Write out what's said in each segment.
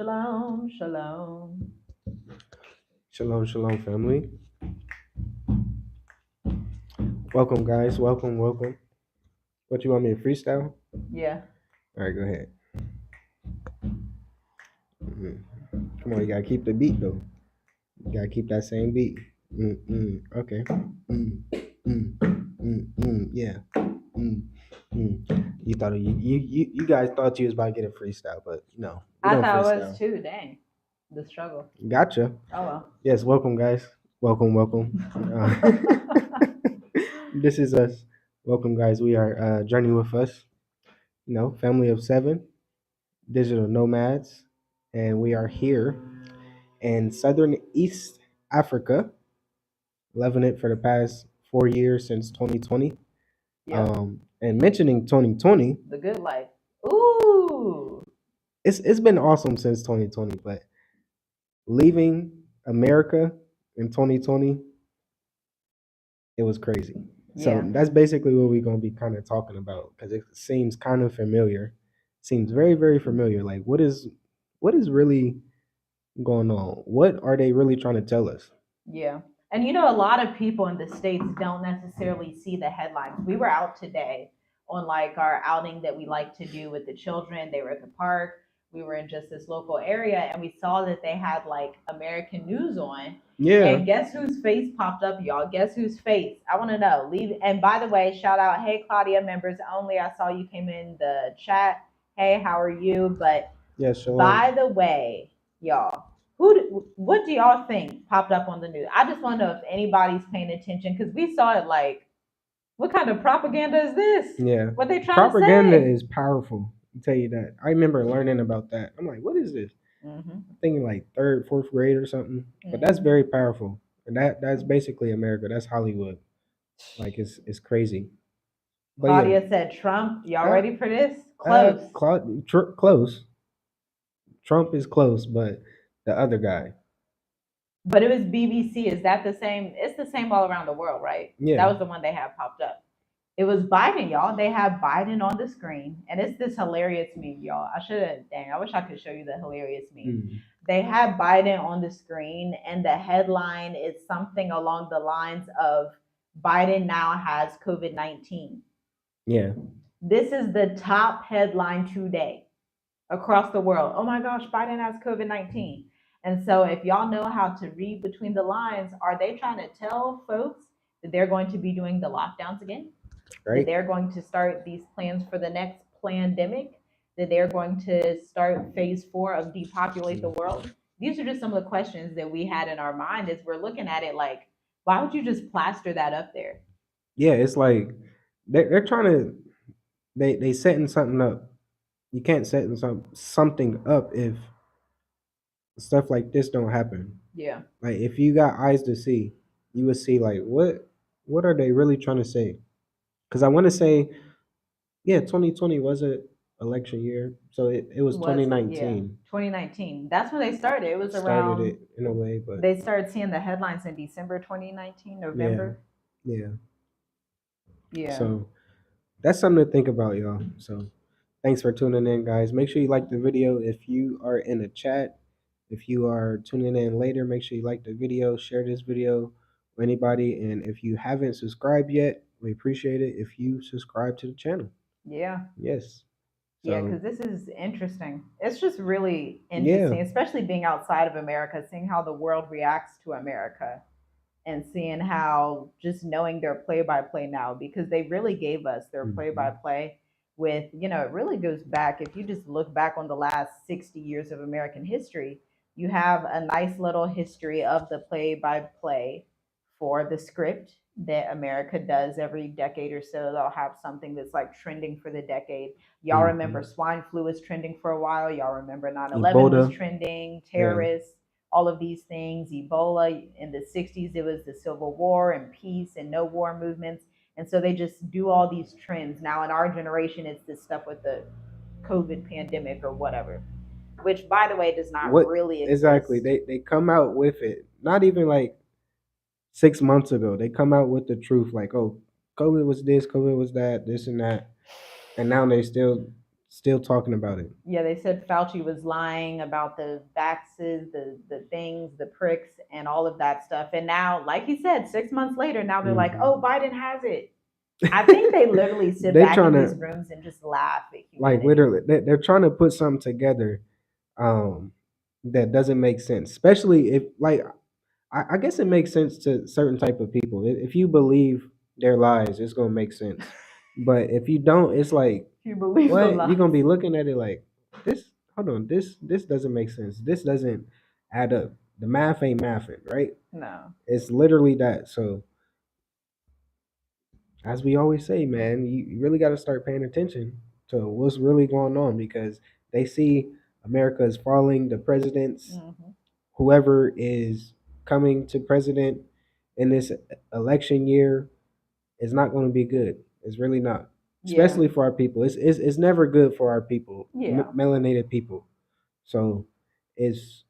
Shalom, shalom. Shalom, shalom, family. Welcome, guys. Welcome, welcome. What you want me to freestyle? Yeah. All right, go ahead. Come on, you gotta keep the beat though. You gotta keep that same beat. Okay. Yeah. You thought you guys thought you was about to get a freestyle, but no, we I don't thought it was freestyle. too. Dang. The struggle. Gotcha. Oh Yes, welcome, guys. Welcome, welcome. well. This is us. Welcome, guys. We are Journey with Us. Family of seven, digital nomads, and we are here in Southern East Africa, living it for the past 4 years since 2020. Yep. And mentioning 2020, The good life. Ooh. it's been awesome since 2020, but leaving America in 2020, it was crazy. So Yeah. that's basically what we're gonna be kind of talking about because it seems kind of familiar. Seems very, very familiar. Like what is really going on? What are they really trying to tell us? Yeah. And a lot of people in the States don't necessarily see the headlines. We were out today on like our outing that we like to do with the children. They were at the park. We were in just this local area and we saw that they had like American news on. Yeah. And guess whose face popped up, y'all? Guess whose face? I want to know. Leave. And by the way, shout out, hey Claudia, members only. I saw you came in the chat. Hey, how are you? But Yeah, shalom. by the way, y'all, what do y'all think popped up on the news? I just want to know if anybody's paying attention because we saw it like, what kind of propaganda is this? Yeah. What they trying to Propaganda say? is powerful. I'll tell you that. I remember learning about that. I'm like, what is this? Mm-hmm. I'm thinking like third, fourth grade or something. But that's Mm-hmm. very powerful. And that's basically America. That's Hollywood. Like it's crazy. But yeah. Claudia said Trump. Y'all Uh, ready for this? Close. Close. Trump is close, but the other guy. But it was BBC. Is that the same? It's the same all around the world, right? That Yeah. was the one they had popped up. It was Biden, y'all. They have Biden on the screen, and it's this hilarious meme, y'all. I should have, dang, I wish I could show you the hilarious meme. Mm. They have Biden on the screen, and the headline is something along the lines of Biden now has COVID 19. Yeah. This is the top headline today across the world. Oh my gosh, Biden has COVID 19. And so, if y'all know how to read between the lines, are they trying to tell folks that they're going to be doing the lockdowns again? That Right? they're going to start these plans for the next pandemic, that they're going to start phase 4 of depopulate the world. These are just some of the questions that we had in our mind as we're looking at it like, why would you just plaster that up there? Yeah, it's like they're trying to they setting something up. You can't set something up if stuff like this don't happen. Yeah. Like if you got eyes to see, you would see like what are they really trying to say? Because I want to say, yeah, 2020 was a election year, so it was Was it? Yeah. 2019 2019. That's when they started. It was started around, it in a way, but they started seeing the headlines in December 2019, yeah, November. yeah. Yeah. So that's something to think about, y'all. So thanks for tuning in, guys. Make sure you like the video. If you are in the chat, if you are tuning in later, make sure you like the video, share this video with anybody. And if you haven't subscribed yet, we appreciate it if you subscribe to the channel. Yeah. Yes. Yeah, So, because this is interesting. It's just really yeah. interesting, especially being outside of America, seeing how the world reacts to America and seeing how just knowing their play by play now, because they really gave us their play by Mhm. play with, it really goes back. If you just look back on the last 60 years of American history, you have a nice little history of the play by play for the script that America does every decade or so. They'll have something that's like trending for the decade. Y'all remember Mhm. swine flu was trending for a while. Y'all remember 9/11 Ebola. was trending, Yeah. terrorists, all of these things. Ebola in the 60s, it was the Civil War and peace and no war movements. And so they just do all these trends. Now in our generation, it's this stuff with the COVID pandemic or whatever, which by the way does not What really exactly? exist. They come out with it. Not even like 6 months ago. They come out with the truth like, oh, COVID was this, COVID was that, this and that. And now they still still talking about it. Yeah, they said Fauci was lying about the vaxes, the things, the pricks, and all of that stuff. And now, like he said, 6 months later, now they're like, Hmm. "Oh, Biden has it." I think they literally sit They're back in trying these to, rooms and just laugh at like, humanity. literally, they're trying to put something together um, that doesn't make sense. Especially if, like, I guess it makes sense to certain type of people. If you believe their lies, it's gonna make sense. But if you don't, it's like, If you believe the what? You're gonna lies. be looking at it like this. Hold on, this doesn't make sense. This doesn't add up. The math ain't mathing, right? No. It's literally that. So as we always say, man, you really got to start paying attention to what's really going on because they see America is falling. The presidents, Hmm. whoever is coming to president in this election year, is not going to be good. It's really not, Yeah. especially for our people. It's never good for our people, Yeah. melanated people. So it's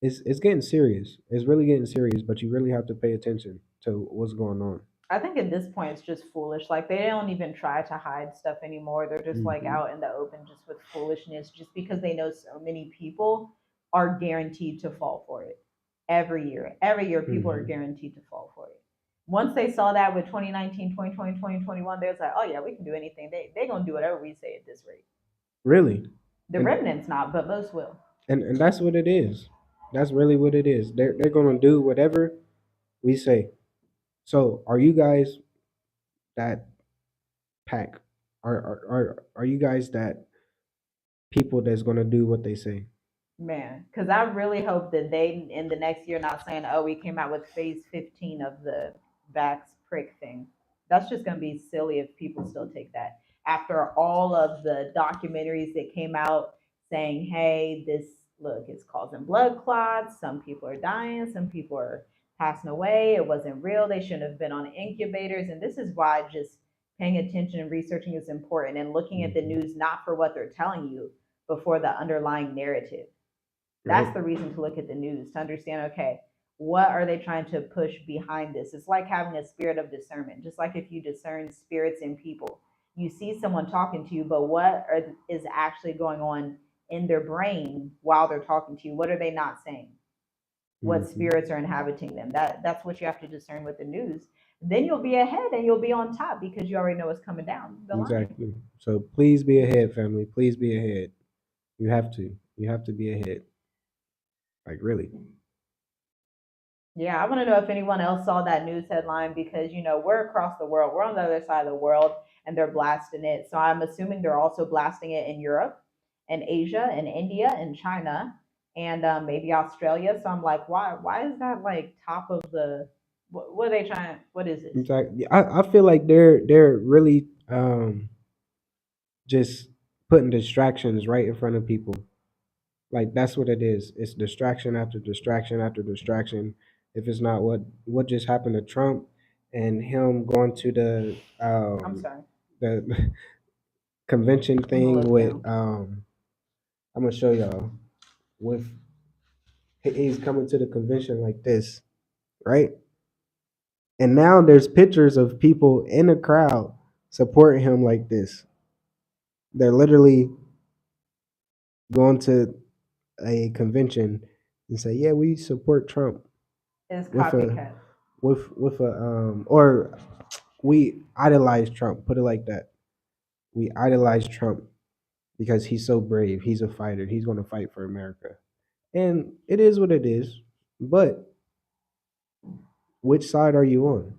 it's getting serious. It's really getting serious. But you really have to pay attention to what's going on. I think at this point it's just foolish. Like they don't even try to hide stuff anymore. They're just like Hmm. out in the open just with foolishness just because they know so many people are guaranteed to fall for it every year. Every year people are Hmm. guaranteed to fall for it. Once they saw that with 2019, 2020, 2021, they was like, "Oh yeah, we can do anything. They going to do whatever we say at this rate." Really, The and remnants not, but most will. and that's what it is. That's really what it is. They're gonna do whatever we say. So are you guys that pack? Are you guys that people that's gonna do what they say? Man, because I really hope that they in the next year not saying, "Oh, we came out with phase 15 of the vax prick thing." That's just going to be silly if people still take that after all of the documentaries that came out saying, "Hey, this look is causing blood clots. Some people are dying. Some people are passing away. It wasn't real. They shouldn't have been on incubators." And this is why just paying attention and researching is important and looking at the Hmm. news not for what they're telling you, but for the underlying narrative. Right. That's the reason to look at the news to understand, okay, what are they trying to push behind this? It's like having a spirit of discernment. Just like if you discern spirits in people, you see someone talking to you, but is actually going on in their brain while they're talking to you? What are they not saying? What Hmm. spirits are inhabiting them? That's what you have to discern with the news. Then you'll be ahead and you'll be on top because you already know what's coming down the line. Exactly. So please be ahead, family. Please be ahead. You have to. You have to be ahead. Like really. Yeah, I want to know if anyone else saw that news headline because, we're across the world. We're on the other side of the world and they're blasting it. So I'm assuming they're also blasting it in Europe and Asia and India and China and maybe Australia. So I'm like, why is that like top of the, what are they trying, what is this? Exactly. I feel like they're really just putting distractions right in front of people. Like that's what it is. It's distraction after distraction after distraction. If it's not what just happened to Trump and him going to I'm sorry, the convention I'm gonna thing look with down. I'm gonna show y'all with he's coming to the convention like this, right? And now there's pictures of people in the crowd supporting him like this. They're literally going to a convention and say, "Yeah, we support Trump," It's with a copycat. with a or we idolize Trump. Put it like that. We idolize Trump because he's so brave. He's a fighter. He's going to fight for America, and it is what it is. But which side are you on?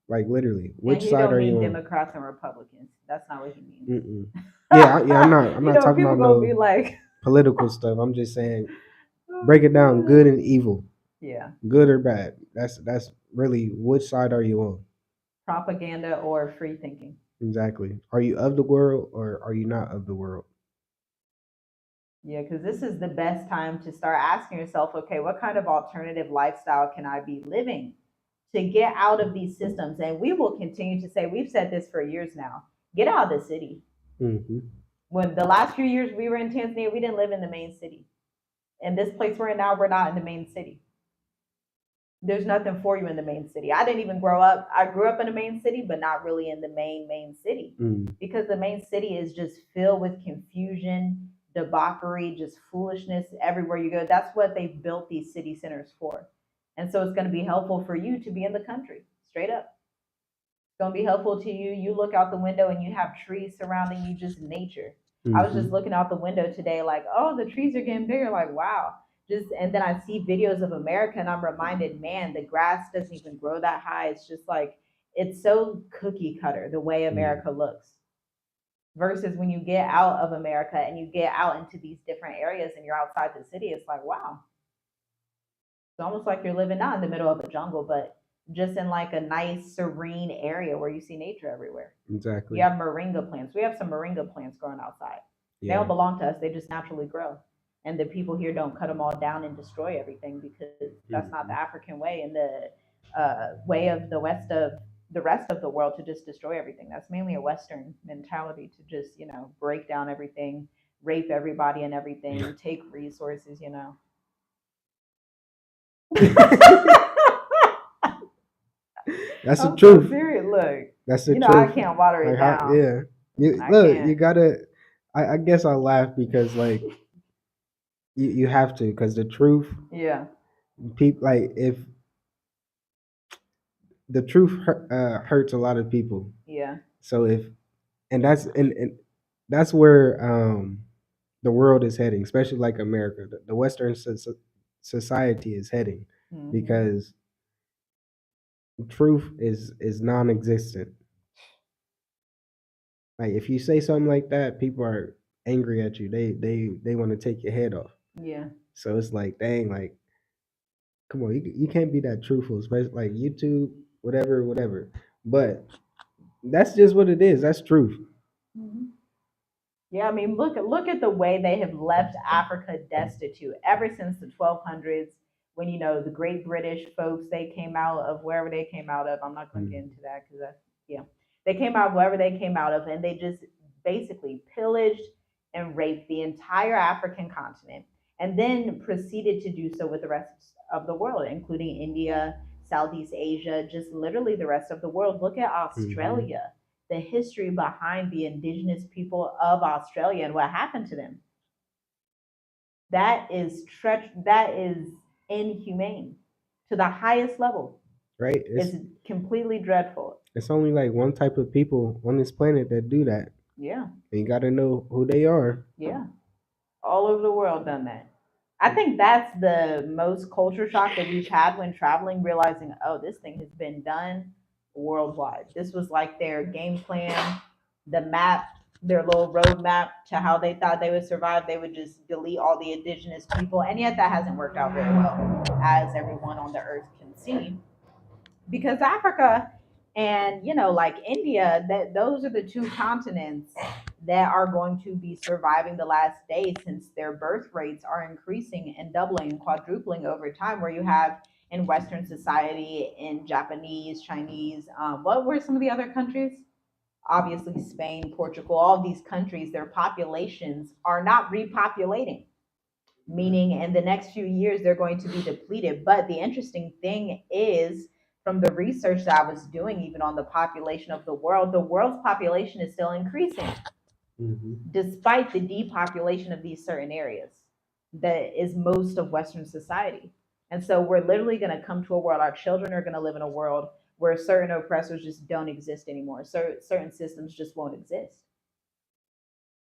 Like literally, And which he side don't are you mean on? Democrats and Republicans. That's not what he means. Mm-mm. Yeah, yeah. I'm not talking People about gonna be no like, political stuff. I'm just saying break oh it down, good god. and evil, Yeah. good or bad. That's really which side are you on? Propaganda or free thinking. Exactly. Are you of the world or are you not of the world? Yeah, because this is the best time to start asking yourself, okay, what kind of alternative lifestyle can I be living to get out of these systems? And we will continue to say, we've said this for years now, get out of the city. Hmm. When the last few years we were in Tanzania, we didn't live in the main city. And this place we're in now, we're not in the main city. There's nothing for you in the main city. I didn't even grow up. I grew up in the main city, but not really in the main city, Mm. because the main city is just filled with confusion, debauchery, just foolishness everywhere you go. That's what they built these city centers for. And so it's going to be helpful for you to be in the country, straight up. It's going to be helpful to you. You look out the window and you have trees surrounding you, just nature. I was just Mm-hmm. looking out the window today, like, oh, the trees are getting bigger. Like, wow. Just, and then I see videos of America, and I'm reminded, man, the grass doesn't even grow that high. It's just like, it's so cookie cutter the way Mm. America looks. Versus when you get out of America and you get out into these different areas and you're outside the city, it's like, wow, it's almost like you're living not in the middle of a jungle, but just in like a nice, serene area where you see nature everywhere. You Exactly. have moringa plants. We have some moringa plants growing outside. They don't Yeah. belong to us, they just naturally grow. And the people here don't cut them all down and destroy everything, because that's not Mm-hmm. the African way and the way of the rest of the world to just destroy everything. That's mainly a Western mentality to just, break down everything, rape everybody and everything, take resources. That's the I'm so truth. serious. Look, That's the I truth. can't water it Like how? down. Yeah. You I look. You can't. gotta. I guess I laugh because like you have to, because the truth. Yeah. People like if the truth hurts a lot of people. Yeah. So if and that's where the world is heading, especially like America. The Western society is heading Hmm. because truth is non-existent. Like if you say something like that, people are angry at you. They want to take your head off. Yeah. So it's like, dang, like come on, you can't be that truthful, especially like YouTube, whatever, whatever. But that's just what it is. That's truth. Hmm. Yeah, I mean, look at the way they have left Africa destitute ever since the 1200s, when the Great British folks, they came out of wherever they came out of. I'm not going to get Mm. into that because that's, yeah, they came out of wherever they came out of, and they just basically pillaged and raped the entire African continent, and then proceeded to do so with the rest of the world, including India, Southeast Asia, just literally the rest of the world. Look at Mm-hmm. Australia, the history behind the indigenous people of Australia and what happened to them. That is inhumane to the highest level. Right? It's completely dreadful. It's only like one type of people on this planet that do that. Yeah, And you got to know who they are. yeah. All over the world done that. I think that's the most culture shock that we've had when traveling, realizing, oh, this thing has been done worldwide. This was like their game plan, the map, their little roadmap to how they thought they would survive. They would just delete all the indigenous people. And yet that hasn't worked out very well, as everyone on the earth can see, because Africa and like India, that those are the two continents that are going to be surviving the last days, since their birth rates are increasing and doubling and quadrupling over time. Where you have in Western society, in Japanese, Chinese, what were some of the other countries? Obviously, Spain, Portugal, all these countries, their populations are not repopulating, meaning in the next few years they're going to be depleted. But the interesting thing is, from the research that I was doing, even on the population of the world's population is still increasing Mm-hmm. despite the depopulation of these certain areas that is most of Western society. And so we're literally going to come to a world, our children are going to live in a world where certain oppressors just don't exist anymore. Certain systems just won't exist,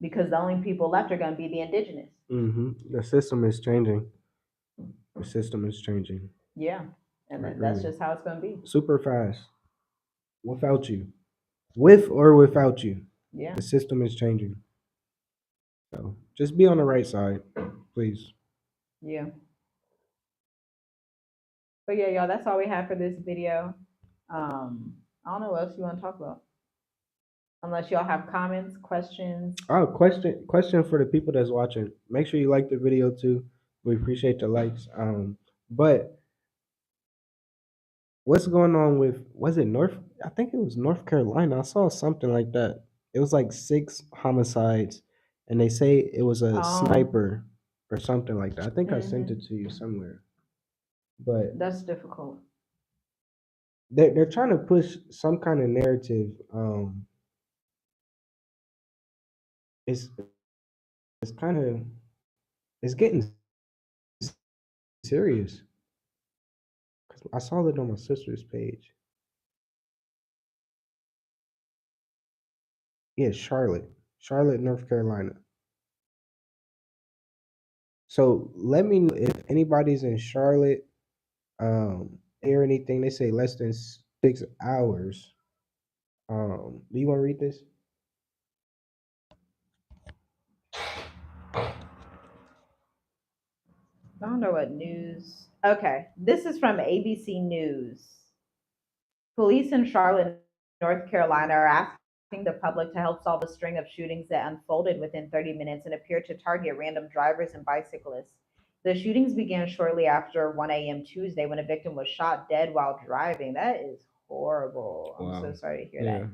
because the only people left are going to be the indigenous. Mm-hmm. The system is changing. The system is changing. Yeah. And Like then that's really just how it's going to be. super fast. Without you, with or without you, Yeah. the system is changing. So just be on the right side, please. Yeah. But yeah, y'all, that's all we have for this video. I don't know what else you want to talk about. Unless y'all have comments, questions. Oh, question for the people that's watching. Make sure you like the video too. We appreciate the likes. But what's going on with, was it North? I think it was North Carolina. I saw something like that. It was like 6 homicides, and they say it was a Um, sniper or something like that. I think I sent mhm. it to you somewhere. but That's difficult. they're trying to push some kind of narrative. It's it's kind of it's getting serious. 'Cause I saw it on my sister's page. Yeah, Charlotte, North Carolina. So let me know if anybody's in Charlotte. Hear anything? They say less than 6 hours. Do you want to read this? I don't know what news. Okay, this is from ABC News. Police in Charlotte, North Carolina are asking the public to help solve a string of shootings that unfolded within 30 minutes and appeared to target random drivers and bicyclists. The shootings began shortly after 1 a.m. Tuesday when a victim was shot dead while driving. That is horrible. I'm so Wow. sorry to hear Yeah. that.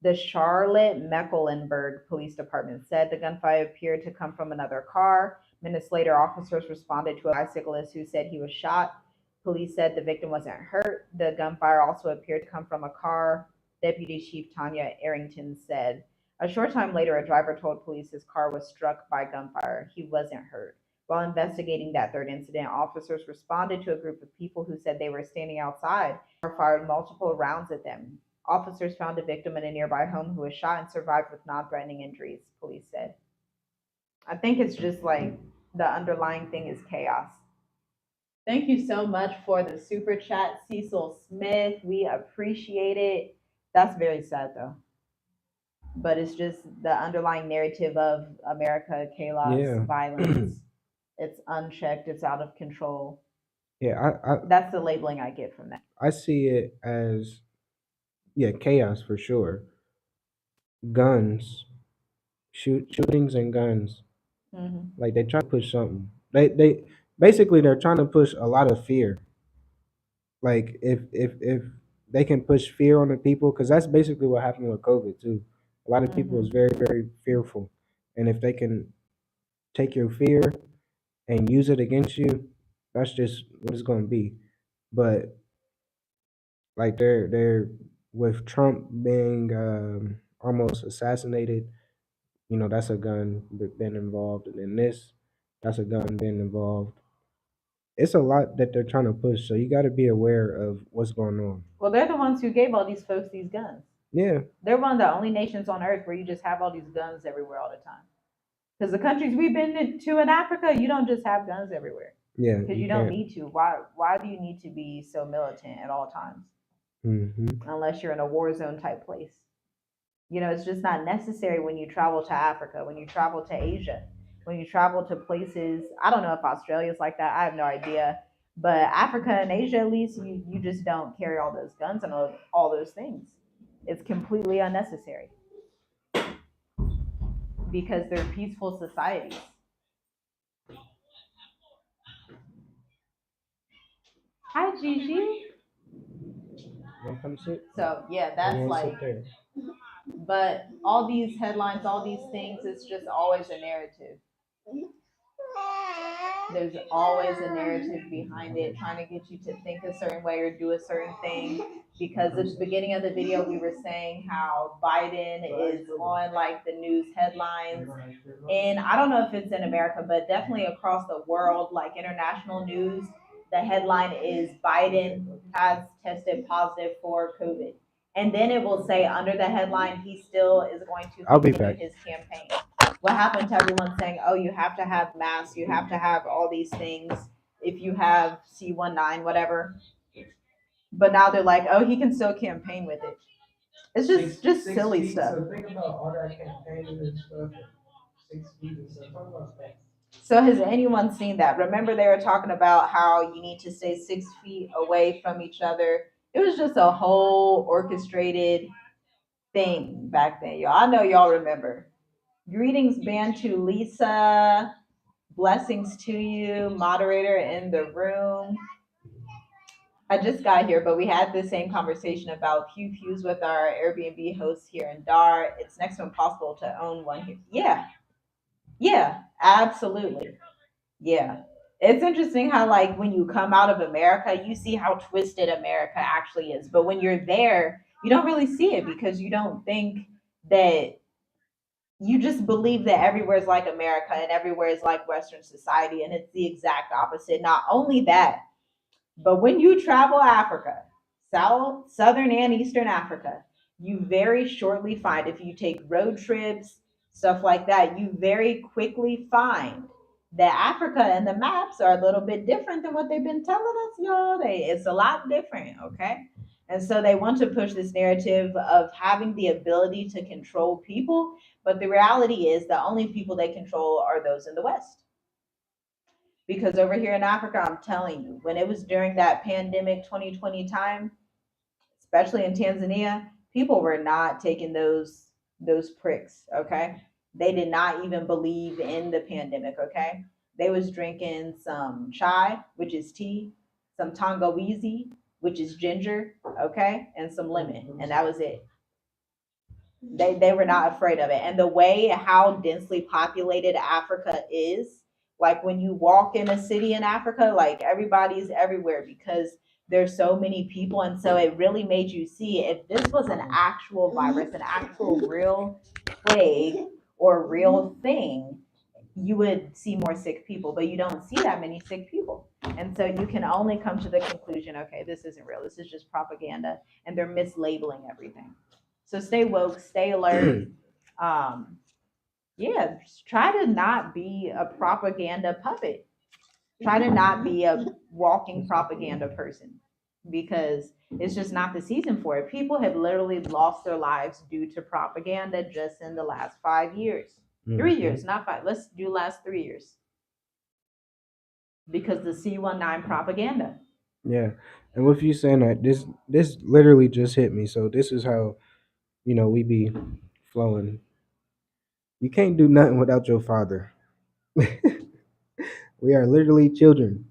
The Charlotte Mecklenburg Police Department said the gunfire appeared to come from another car. Minutes later, officers responded to a bicyclist who said he was shot. Police said the victim wasn't hurt. The gunfire also appeared to come from a car, Deputy Chief Tanya Arrington said. A short time later, a driver told police his car was struck by gunfire. He wasn't hurt. While investigating that third incident, officers responded to a group of people who said they were standing outside or fired multiple rounds at them. Officers found a victim in a nearby home who was shot and survived with non threatening injuries, police said. I think it's just like the underlying thing is chaos. Thank you so much for the super chat, Cecil Smith. We appreciate it. That's very sad though. But it's just the underlying narrative of America, chaos, Yeah. violence. It's unchecked, it's out of control. Yeah, That's the labeling I get from that. I see it as, yeah, chaos for sure. Guns, shootings and guns. Hmm. Like they try to push something. They basically they're trying to push a lot of fear. Like if they can push fear on the people, because that's basically what happened with COVID too. A lot of people is Hmm. very fearful, and if they can take your fear and use it against you, that's just what it's going to be. But like they're with Trump being almost assassinated, that's a gun been involved, and then this, that's a gun been involved. It's a lot that they're trying to push, so you got to be aware of what's going on. Well, they're the ones who gave all these folks these guns. Yeah, They're one of the only nations on earth where you just have all these guns everywhere all the time. Because the countries we've been to in Africa, you don't just have guns everywhere. yeah, Because you you don't can't. need to. Why do you need to be so militant at all times? Hmm. Unless you're in a war zone type place. It's just not necessary when you travel to Africa, when you travel to Asia, when you travel to places. I don't know if Australia's like that. I have no idea. But Africa and Asia, at least, you just don't carry all those guns and all those things. It's completely unnecessary because they're peaceful societies. Hi, Gigi. Want to come sit? So, yeah, Or you that's want to like, sit there? but all these headlines, all these things, it's just always a narrative. There's always a narrative behind it, trying to get you to think a certain way or do a certain thing. Because at the beginning of the video, we were saying how Biden is on like the news headlines. And I don't know if it's in America, but definitely across the world, like international news, the headline is Biden has tested positive for COVID. And then it will say under the headline, he still is going to I'll be continue back. his campaign. What happened to everyone saying, oh, you have to have masks, you have to have all these things if you have C19, whatever. But now they're like, oh, he can still campaign with it. It's just silly stuff. So think about all that campaigning and stuff. 6 feet and stuff. Talk about that. So has anyone seen that? Remember they were talking about how you need to stay 6 feet away from each other. It was just a whole orchestrated thing back then, y'all. I know y'all remember. Greetings, band to Lisa. Blessings to you, moderator in the room. I just got here, but we had the same conversation about pew pews with our Airbnb hosts here in Dar. It's next to impossible to own one here. Yeah, yeah, absolutely. Yeah. It's interesting how, like, when you come out of America, you see how twisted America actually is. But when you're there, you don't really see it because you don't think that, you just believe that everywhere is like America and everywhere is like Western society, and it's the exact opposite. Not only that, but when you travel Africa, Southern and Eastern Africa, you very shortly find, if you take road trips, stuff like that, you very quickly find that Africa and the maps are a little bit different than what they've been telling us, y'all. It's a lot different, okay? And so they want to push this narrative of having the ability to control people, but the reality is the only people they control are those in the West. Because over here in Africa, I'm telling you, when it was during that pandemic 2020 time, especially in Tanzania, people were not taking those pricks, okay? They did not even believe in the pandemic, okay? They was drinking some chai, which is tea, some tangawizi, which is ginger, okay, and some lemon, and that was it. They were not afraid of it. And the way how densely populated Africa is, like when you walk in a city in Africa, like everybody's everywhere because there's so many people. And so it really made you see, if this was an actual virus, an actual real plague or real thing, you would see more sick people, but you don't see that many sick people. And so you can only come to the conclusion, okay, this isn't real. This is just propaganda, and they're mislabeling everything. So stay woke, stay alert. Um, yeah, just try to not be a propaganda puppet. Try to not be a walking propaganda person, because it's just not the season for it. People have literally lost their lives due to propaganda just in the last 5 years. 3 years, not five. Let's do last 3 years, because the C19 propaganda. Yeah. And with you saying that, this literally just hit me. So this is how, we be flowing. You can't do nothing without your father. We are literally children.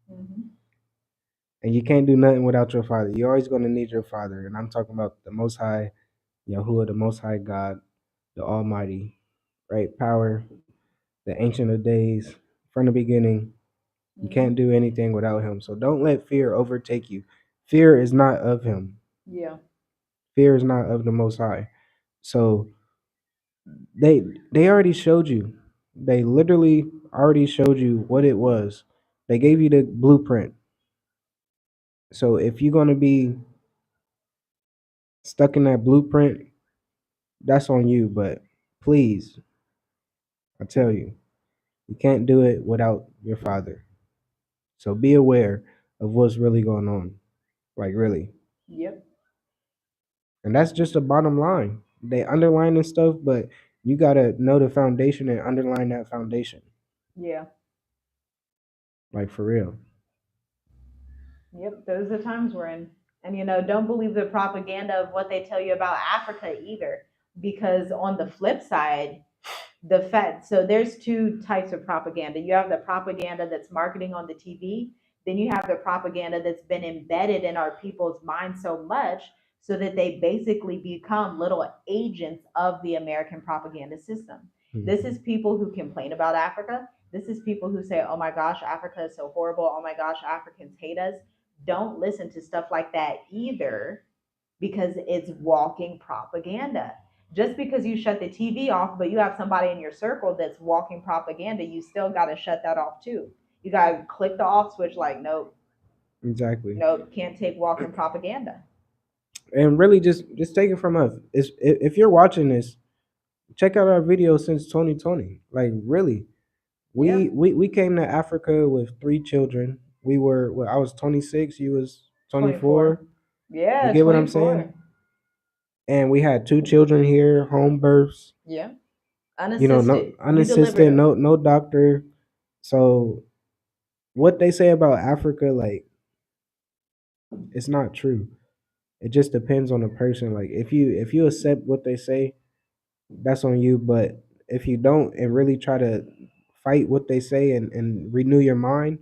Mhm. And you can't do nothing without your father. You're always gonna need your father. And I'm talking about the most high Yahuwah, the most high God, the Almighty, right? Power, the ancient of days, from the beginning. You can't Mhm. do anything without him. So don't let fear overtake you. Fear is not of him. Yeah. Fear is not of the most high. So they already showed you. They literally already showed you what it was. They gave you the blueprint. So if you're gonna be stuck in that blueprint, that's on you. But please, I tell you, you can't do it without your father. So be aware of what's really going on. Like really. Yep. And that's just the bottom line. They underline and stuff, but you gotta know the foundation and underline that foundation. Yeah. Like for real. Yep, those are the times we're in. And don't believe the propaganda of what they tell you about Africa either. Because on the flip side, the fact, so there's two types of propaganda. You have the propaganda that's marketing on the TV, then you have the propaganda that's been embedded in our people's minds so much so that they basically become little agents of the American propaganda system. This is people who complain about Africa. This is people who say, oh my gosh, Africa is so horrible. Oh my gosh, Africans hate us. Don't listen to stuff like that either, because it's walking propaganda. Just because you shut the TV off, but you have somebody in your circle that's walking propaganda, you still got to shut that off too. You got to click the off switch, like, nope, Exactly. nope, can't take walking propaganda. And really just take it from us. If you're watching this, check out our video since 2020. Like really. Yeah, We came to Africa with 3 children. We were well, I was 26, you was 24. 24. You Yeah, get what I'm saying? 24. And we had 2 children here, home births, Yeah, no unassisted. You delivered unassisted, them. no doctor. So what they say about Africa, like it's not true. It just depends on the person. Like if you accept what they say, that's on you. But if you don't and really try to fight what they say and renew your mind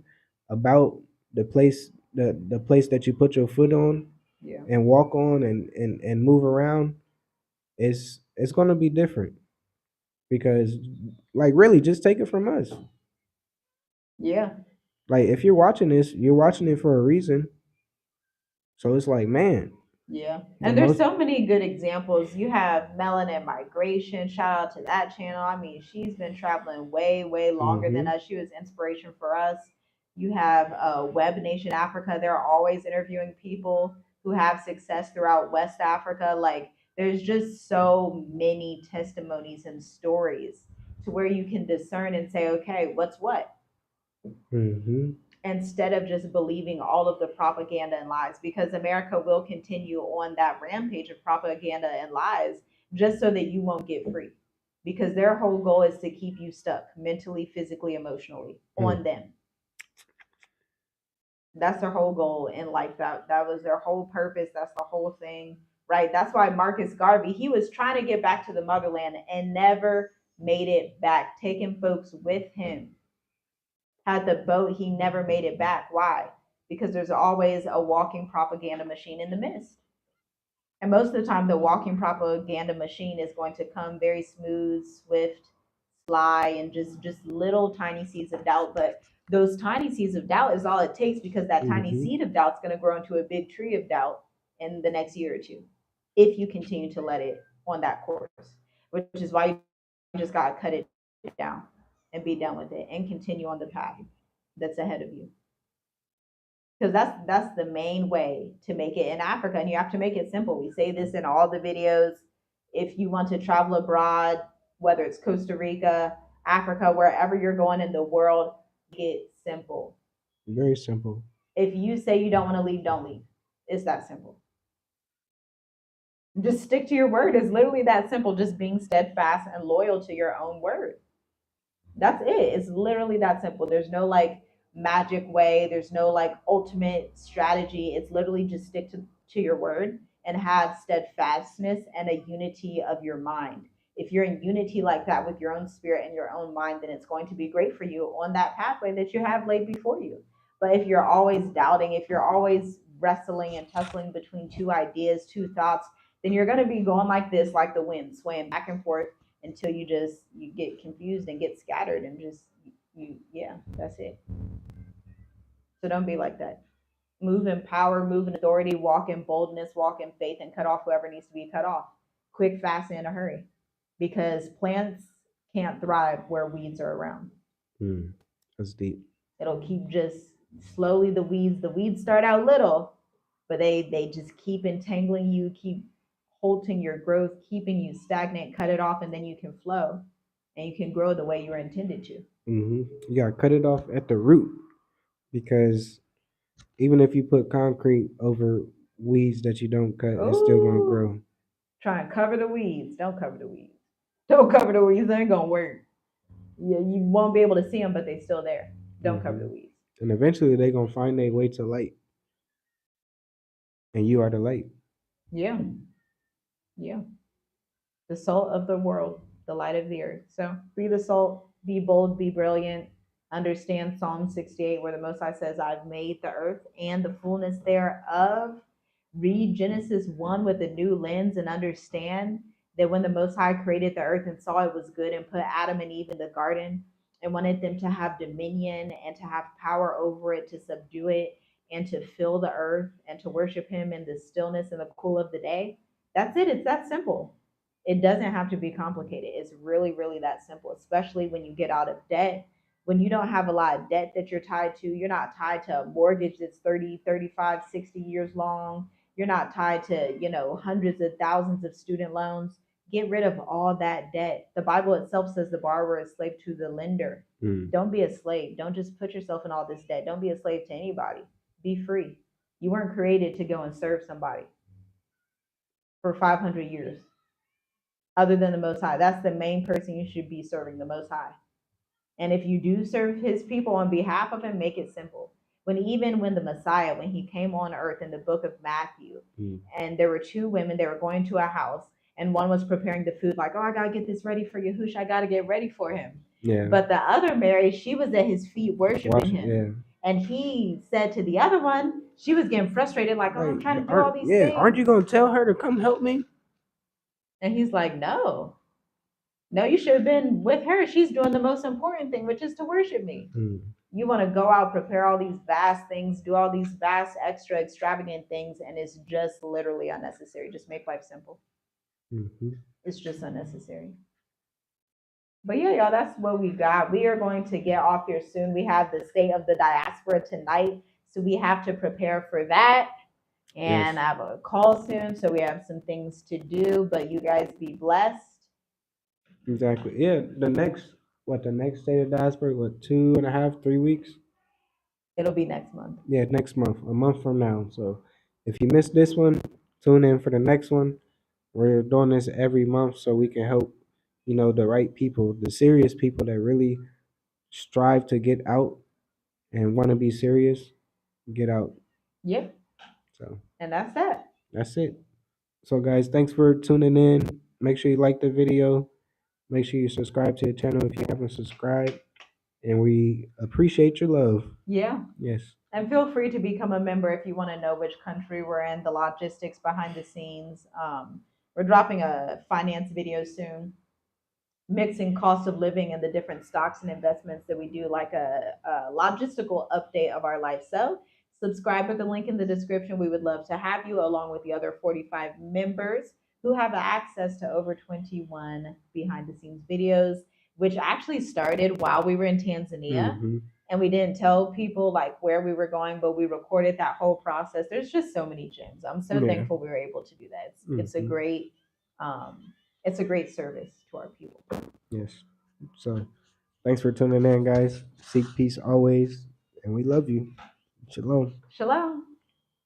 about the place that you put your foot on Yeah, and walk on and move around, it's gonna be different. Because like really just take it from us. yeah. Like if you're watching this, you're watching it for a reason. So it's like, man, Yeah. the And there's most. so many good examples. You have Melanin Migration. Shout out to that channel. I mean, she's been traveling way, way longer than Mm-hmm. us. She was inspiration for us. You have Web Nation Africa. They're always interviewing people who have success throughout West Africa. Like, there's just so many testimonies and stories to where you can discern and say, okay, what's what? Mm-hmm. Instead of just believing all of the propaganda and lies, because America will continue on that rampage of propaganda and lies just so that you won't get free. Because their whole goal is to keep you stuck mentally, physically, emotionally Mm. on them. That's their whole goal in life. That was their whole purpose. That's the whole thing, right? That's why Marcus Garvey, he was trying to get back to the motherland and never made it back, taking folks with him. Had the boat, he never made it back. Why? Because there's always a walking propaganda machine in the midst. And most of the time, the walking propaganda machine is going to come very smooth, swift, sly, and just little tiny seeds of doubt. But those tiny seeds of doubt is all it takes, because that tiny Mm-hmm. seed of doubt is going to grow into a big tree of doubt in the next year or two, if you continue to let it on that course. Which is why you just got to cut it down and be done with it and continue on the path that's ahead of you, because that's the main way to make it in Africa, and you have to make it simple. We say this in all the videos. If you want to travel abroad, whether it's Costa Rica, Africa, wherever you're going in the world, make it simple. Very simple. If you say you don't want to leave, don't leave. It's that simple. Just stick to your word. It's literally that simple. Just being steadfast and loyal to your own word. That's it. It's literally that simple. There's no like magic way. There's no like ultimate strategy. It's literally just stick to your word and have steadfastness and a unity of your mind. If you're in unity like that with your own spirit and your own mind, then it's going to be great for you on that pathway that you have laid before you. But if you're always doubting, if you're always wrestling and tussling between two ideas, two thoughts, then you're going to be going like this, like the wind, swaying back and forth until you get confused and get scattered and just yeah, that's it. So don't be like that. Move in power, move in authority, walk in boldness, walk in faith, and cut off whoever needs to be cut off quick, fast, and in a hurry, because plants can't thrive where weeds are around. Mm. That's deep. It'll keep just slowly, the weeds start out little, but they just keep entangling you, keep halting your growth, keeping you stagnant. Cut it off, and then you can flow and you can grow the way you were intended to. Mm-hmm. You gotta cut it off at the root, because even if you put concrete over weeds that you don't cut, it's still gonna Oh, grow. try and cover the weeds. Don't cover the weeds. Don't cover the weeds. They ain't gonna work. You won't be able to see them, but they're still there. Don't cover Mm-hmm. the weeds. And eventually they're gonna find their way to light, and you are the light. Yeah, yeah. The salt of the world, the light of the earth. So be the salt, be bold, be brilliant. Understand Psalm 68, where the Most High says, I've made the earth and the fullness thereof. Read Genesis 1 with a new lens and understand that when the Most High created the earth and saw it was good and put Adam and Eve in the garden and wanted them to have dominion and to have power over it, to subdue it, and to fill the earth and to worship Him in the stillness and the cool of the day, that's it. It's that simple. It doesn't have to be complicated. It's really, really that simple, especially when you get out of debt. When you don't have a lot of debt that you're tied to, you're not tied to a mortgage that's 30, 35, 60 years long. You're not tied to, hundreds of thousands of student loans. Get rid of all that debt. The Bible itself says the borrower is slave to the lender. Mm. Don't be a slave. Don't just put yourself in all this debt. Don't be a slave to anybody. Be free. You weren't created to go and serve somebody for 500 years other than the Most High. That's the main person you should be serving, the Most High. And if you do serve His people on behalf of Him, make it simple. When the Messiah, when He came on earth in the book of Matthew, and there were two women, they were going to a house, and one was preparing the food, like, oh, I gotta get this ready for Yahushua, I gotta get ready for him. Yeah. But the other Mary, she was at His feet worshiping Him. Yeah. And He said to the other one, she was getting frustrated, like, oh, I'm trying to do all these things. Aren't you gonna tell her to come help me? And He's like, no, you should have been with her. She's doing the most important thing, which is to worship me. You want to go out, prepare all these vast things, do all these vast, extra, extravagant things, and it's just literally unnecessary. Just make life simple. Mm-hmm. It's just unnecessary. But yeah, y'all, that's what we got. We are going to get off here soon. We have the State of the Diaspora tonight, so we have to prepare for that. And Yes. I have a call soon, so we have some things to do. But you guys be blessed. Exactly. Yeah. The next State of Diaspora, what, 2.5, 3 weeks? It'll be next month. Yeah, next month, a month from now. So if you missed this one, tune in for the next one. We're doing this every month so we can help, the right people, the serious people that really strive to get out and want to be serious, get out. Yep. So And that's that. that's it. So guys, thanks for tuning in. Make sure you like the video. Make sure you subscribe to the channel if you haven't subscribed. And we appreciate your love. Yeah. Yes. And feel free to become a member if you want to know which country we're in, the logistics behind the scenes. We're dropping a finance video soon, mixing cost of living and the different stocks and investments that we do, like a logistical update of our life. So subscribe with the link in the description. We would love to have you along with the other 45 members who have access to over 21 behind the scenes videos, which actually started while we were in Tanzania. Mm-hmm. And we didn't tell people like where we were going, but we recorded that whole process. There's just so many gems. I'm so thankful we were able to do that. It's a great it's a great service to our people. Yes. So thanks for tuning in, guys. Seek peace always, and we love you. Shalom. Shalom.